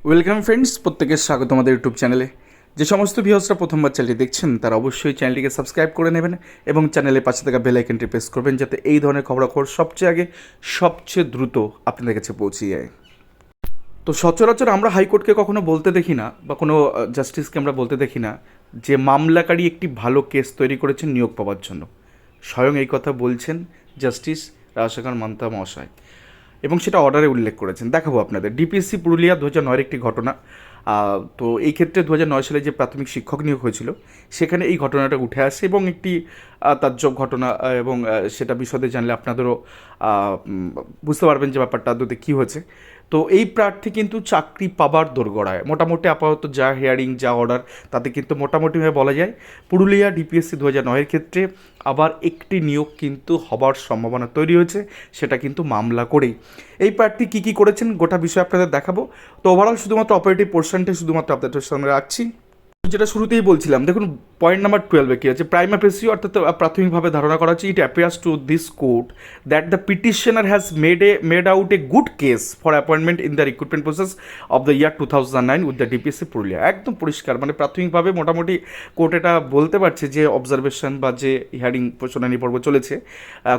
Welcome friends, প্রত্যেকের স্বাগত আমাদের ইউটিউব চ্যানেলে। যে সমস্ত ভিউয়ার্সরা প্রথমবার চ্যানেলটি দেখছেন তারা অবশ্যই চ্যানেলটিকে সাবস্ক্রাইব করে নেবেন এবং চ্যানেলের পাশে থাকা বেল আইকনটি প্রেস করবেন, যাতে এই ধরনের খবরাখবর সবচেয়ে আগে সবচেয়ে দ্রুত আপনাদের কাছে পৌঁছে যায়। তো সচরাচর আমরা হাইকোর্টকে কখনো বলতে দেখি না, বা কোনো জাস্টিসকে আমরা বলতে দেখি না যে মামলাকারী একটি ভালো কেস তৈরি করেছেন নিয়োগ পাওয়ার জন্য। স্বয়ং এই কথা বলছেন জাস্টিস রাজশেখর মান্তা মহাশয়, এবং সেটা অর্ডারে উল্লেখ করেছেন। দেখাবো আপনাদের ডিপিএসসি পুরুলিয়া 2009 একটি ঘটনা। তো এই ক্ষেত্রে 2009 সালে যে প্রাথমিক শিক্ষক নিয়োগ হয়েছিল সেখানে এই ঘটনাটা উঠে আসে, এবং একটি তাজ্জব ঘটনা, এবং সেটা বিশদে জানলে আপনাদেরও বুঝতে পারবেন যে ব্যাপারটা আদতে কী হয়েছে। তো এই প্রার্থী কিন্তু চাকরি পাবার দোরগোড়ায়, মোটামুটি আপাতত যা হিয়ারিং যা অর্ডার তাতে কিন্তু মোটামুটিভাবে বলা যায় পুরুলিয়া ডিপিএসসি 2009 ক্ষেত্রে আবার একটি নিয়োগ কিন্তু হবার সম্ভাবনা তৈরি হয়েছে, সেটা কিন্তু মামলা করেই। এই প্রার্থী কী কী করেছেন গোটা বিষয় আপনাদের দেখাবো। তো ওভারঅল শুধুমাত্র অপারেটিভ পোর্শনটা শুধুমাত্র আপনাদের সামনে রাখছি। যেটা শুরুতেই বলছিলাম, দেখুন পয়েন্ট নাম্বার 12 কী আছে, প্রাইমা ফেসি, অর্থাৎ প্রাথমিকভাবে ধারণা করা হচ্ছে, it appears to this court that the petitioner has made out a good case for appointment in the recruitment process of the year 2009 with the DPSC Purulia. একদম পরিষ্কার, মানে প্রাথমিকভাবে মোটামুটি কোর্ট এটা বলতে পারছে যে অবজারভেশন বা যে হিয়ারিং শুনানি পর্ব চলেছে,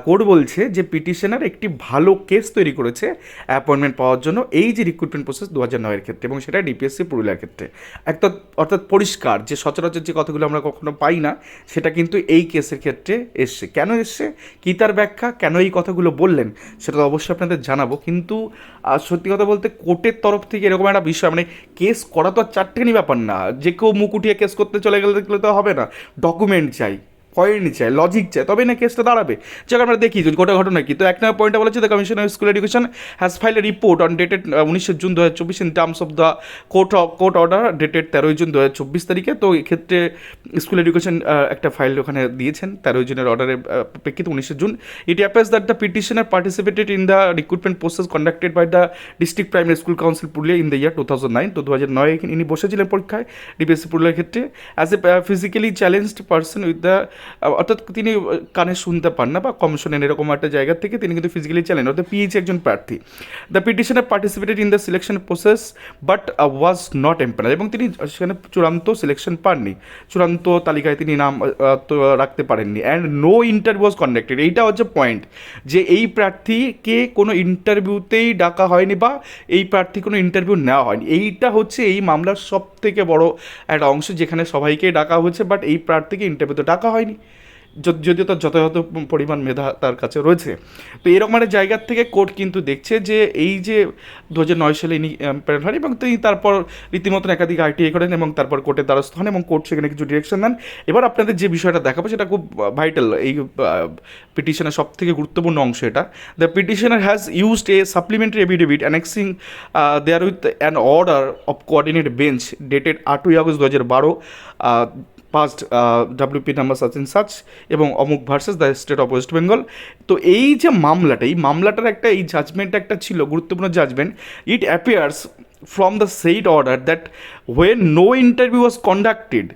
কোর্ট বলছে যে পিটিশনার একটি ভালো কেস তৈরি করেছে অ্যাপয়েন্টমেন্ট পাওয়ার জন্য এই যে রিক্রুটমেন্ট প্রসেস 2009 ক্ষেত্রে, এবং সেটা ডিপিএসসি পুরুলিয়ার ক্ষেত্রে। অর্থাৎ পরিষ্কার যে সচরাচর যে কথাগুলো আমরা কখনো পাই না, সেটা কিন্তু এই কেসের ক্ষেত্রে এসছে। কেন এসছে, কী তার ব্যাখ্যা, কেন এই কথাগুলো বললেন, সেটা তো অবশ্যই আপনাদের জানাবো। কিন্তু সত্যি কথা বলতে কোর্টের তরফ থেকে এরকম একটা বিষয়, মানে কেস করা তো আর চারটেখানি ব্যাপার না, যে কেউ মুখ উঠিয়ে কেস করতে চলে গেলে দেখলে তো হবে না, ডকুমেন্ট চাই, পয়েন্ট চাই, লজিক চাই, তবেই না কেসটা দাঁড়াবে। যেটা আমরা দেখি যে গোটা ঘটনা কি। তো এক নম্বর পয়েন্টটা বলেছে, the commission of school education has file A report on dated 19 June 2024 in terms of the court order dated 13 June 2024 তারিখে। তো এক্ষেত্রে স্কুল এডুকেশন একটা ফাইল ওখানে দিয়েছেন 13 জুনের অর্ডারের প্রেক্ষিতে 19 June. It appears that the petitioner participated in the recruitment process conducted by the district primary school council Purulia in the year 2009। তো 2009 ইনি বসেছিলেন পরীক্ষায় ডিপিএসসি পুরুলিয়ার ক্ষেত্রে as a physically challenged person with the, অর্থাৎ তিনি কানে শুনতে পান না বা কম শোনেন, এরকম একটা জায়গা থেকে তিনি কিন্তু ফিজিক্যালি চ্যালেঞ্জ, অর্থাৎ পিএইচ একজন প্রার্থী। The petitioner participated in the selection process but was not empanelled, এবং তিনি সেখানে চূড়ান্ত সিলেকশন পাননি, চূড়ান্ত তালিকায় তিনি নাম তো রাখতে পারেননি। And no interview was conducted. এইটা হচ্ছে পয়েন্ট, যে এই প্রার্থীকে কোনো ইন্টারভিউতেই ডাকা হয়নি, বা এই প্রার্থী কোনো ইন্টারভিউ নেওয়া হয়নি। এইটা হচ্ছে এই মামলার সব থেকে বড় একটা অংশ, যেখানে সবাইকেই ডাকা হয়েছে বাট এই প্রার্থীকে ইন্টারভিউতে ডাকা হয়নি, যদিও তার যথাযথ পরিমাণ মেধা তার কাছে রয়েছে। তো এরকম একটা জায়গার থেকে কোর্ট কিন্তু দেখছে যে এই যে 2009 সালে ইনি প্যারেন্ট হন, এবং তিনি তারপর রীতিমতন একাধিক আইটিআই করেন, এবং তারপর কোর্টের দ্বারস্থ হন, এবং কোর্ট সেখানে কিছু ডিরেকশন দেন। এবার আপনাদের যে বিষয়টা দেখাবো সেটা খুব ভাইটাল, এই পিটিশনের সব থেকে গুরুত্বপূর্ণ অংশ এটা। The petitioner has used a supplementary affidavit annexing therewith an order of coordinate bench dated 8 August 2012 passed WP number such in such এবং অমুক versus the state of West Bengal. তো এই যে মামলাটা, এই মামলাটার একটা, এই জাজমেন্ট একটা ছিল গুরুত্বপূর্ণ judgement. It appears from the said order that when no interview was conducted,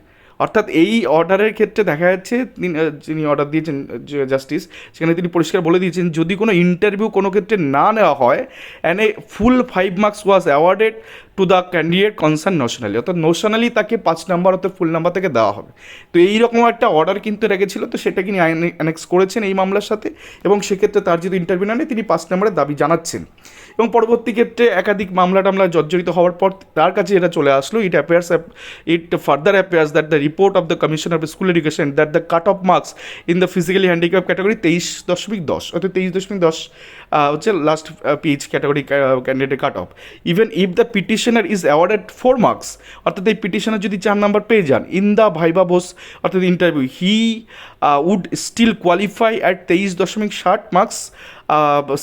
অর্থাৎ এই অর্ডারের ক্ষেত্রে দেখা যাচ্ছে যিনি অর্ডার দিয়েছেন জাস্টিস, সেখানে তিনি পরিষ্কার বলে দিয়েছেন যদি কোনো ইন্টারভিউ কোনো ক্ষেত্রে না নেওয়া হয়, and a full 5 marks was awarded to the candidate concern notionally, অর্থাৎ নোশনালি তাকে 5 নাম্বার অর্থাৎ ফুল নাম্বার থেকে দেওয়া হবে। তো এইরকম একটা অর্ডার কিন্তু রেখেছিল, তো সেটা তিনি অ্যানেক্স করেছেন এই মামলার সাথে, এবং সেক্ষেত্রে তার যদি ইন্টারভিউ না নেয় তিনি 5 নাম্বারের দাবি জানাচ্ছেন। এবং পরবর্তী ক্ষেত্রে একাধিক মামলা টামলা জর্জরিত হওয়ার পর তার কাছে এটা চলে আসলো। It further appears that the report of the commission of school education that the cut off marks in the physically handicap category 23.10, অর্থাৎ 23.10 হচ্ছে লাস্ট পিএইচ ক্যাটাগরি ক্যান্ডিডেটের cut off. Even if the petitioner is awarded 4 marks, অর্থাৎ এই petitioner যদি 4 number পেয়ে যান in the viva voce অর্থাৎ interview, he would still qualify at 23.60 marks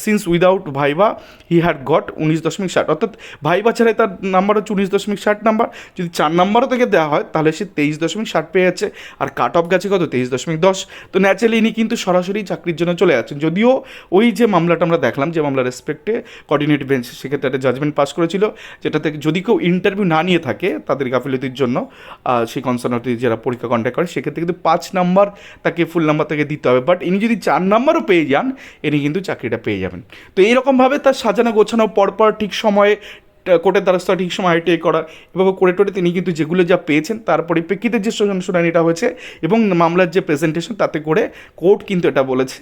since without viva he had got 19.60, অর্থাৎ viva ছাড়াই তার নাম্বার হচ্ছে 19.60 নাম্বার। যদি 4 নাম্বারও থেকে দেওয়া হয় তাহলে সে 23.60 পেয়ে যাচ্ছে, আর কাট অফ গেছে কত 23.10। তো ন্যাচারালি ইনি কিন্তু সরাসরি চাকরির জন্য চলে যাচ্ছেন। যদিও ওই যে মামলাটা আমরা দেখলাম, যে মামলার রেসপেক্টে কোঅর্ডিনেট বেঞ্চ সেক্ষেত্রে একটা জাজমেন্ট পাস করেছিল, যেটা থেকে যদি কেউ ইন্টারভিউ না নিয়ে থাকে তাদের গাফিলতির জন্য সেই কনসার্নটি যারা পরীক্ষা কন্ডাক্ট করে, সেক্ষেত্রে কিন্তু 5 নাম্বার তাকে ফুল নাম্বার তাকে দিতে হবে। বাট ইনি যদি 4 নাম্বারও পেয়ে যান, ইনি কিন্তু চাকরিটা পেয়ে যাবেন। তো এইরকমভাবে তার সাজানো গোছানো পরপর ঠিক সময়ে কোর্টের দ্বারস্থ ঠিক সময় আইটিআই করা, এভাবে করে টোরে তিনি কিন্তু যেগুলো যা পেয়েছেন তার পরিপ্রেক্ষিতে যে শুনানিটা হয়েছে এবং মামলার যে প্রেজেন্টেশন তাতে করে কোর্ট কিন্তু এটা বলেছে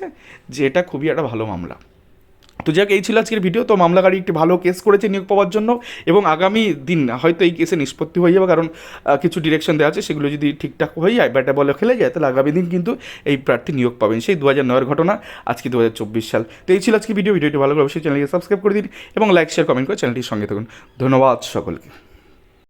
যে এটা খুবই একটা ভালো মামলা। তো যাক, এই ছিল আজকের ভিডিও। তো মামলাকারী একটি ভালো কেস করেছে নিয়োগ পাওয়ার জন্য, এবং আগামী দিন হয়তো এই কেসে নিষ্পত্তি হয়ে যাবে, কারণ কিছু ডিরেকশন দেওয়া আছে, সেগুলো যদি ঠিকঠাক হয়ে যায়, ব্যাটা বলে খেলে যায়, তাহলে আগামী দিন কিন্তু এই প্রার্থী নিয়োগ পাবেন। সেই 2009-এর ঘটনা, আজকে 2024 সাল। তো এই ছিল আজকে ভিডিওটি ভালো করে অবশ্যই চ্যানেলকে সাবস্ক্রাইব করে দিন এবং লাইক শেয়ার কমেন্ট করে চ্যানেলটির সঙ্গে থাকুন। ধন্যবাদ সকলকে।